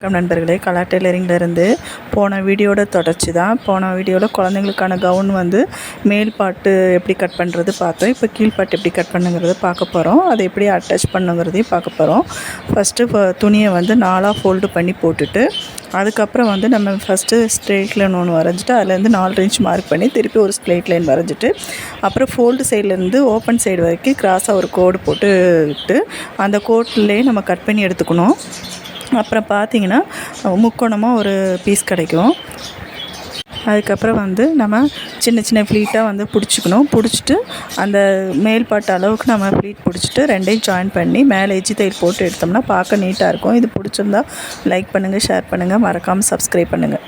வணக்கம் நண்பர்களே, கலா டெய்லரிங்லேருந்து போன வீடியோட தொடர்ச்சி தான். போன வீடியோவில் குழந்தைங்களுக்கான கவுன் மேல் பாட்டு எப்படி கட் பண்ணுறது பார்த்தோம். இப்போ கீழ்பாட்டு எப்படி கட் பண்ணுங்கிறத பார்க்க போகிறோம். அதை எப்படி அட்டாச் பண்ணுங்கிறதையும் பார்க்க போகிறோம். ஃபஸ்ட்டு துணியை 4ஆக ஃபோல்டு பண்ணி போட்டுட்டு, அதுக்கப்புறம் நம்ம ஃபஸ்ட்டு ஸ்ட்ரெயிட் லைன் ஒன்று வரைஞ்சிட்டு அதுலேருந்து 4 இன்ச் மார்க் பண்ணி திருப்பி ஒரு ஸ்ட்ரெயிட் லைன் வரைஞ்சிட்டு, அப்புறம் ஃபோல்டு சைட்லேருந்து ஓப்பன் சைடு வரைக்கும் கிராஸாக ஒரு கோடு போட்டுட்டு அந்த கோட்லேயே நம்ம கட் பண்ணி எடுத்துக்கணும். அப்புறம் பார்த்திங்கன்னா முக்கோணமாக ஒரு பீஸ் கிடைக்கும். அதுக்கப்புறம் நம்ம சின்ன சின்ன ஃப்ளீட்டாக பிடிச்சிக்கணும். பிடிச்சிட்டு அந்த மேல் பாட்டு அளவுக்கு நம்ம ஃப்ளீட் பிடிச்சிட்டு ரெண்டையும் ஜாயின் பண்ணி மேலே எஜ்ஜி தையல் போட்டு எடுத்தோம்னா பார்க்க நீட்டாக இருக்கும். இது பிடிச்சிருந்தா லைக் பண்ணுங்கள், ஷேர் பண்ணுங்கள், மறக்காமல் சப்ஸ்கிரைப் பண்ணுங்கள்.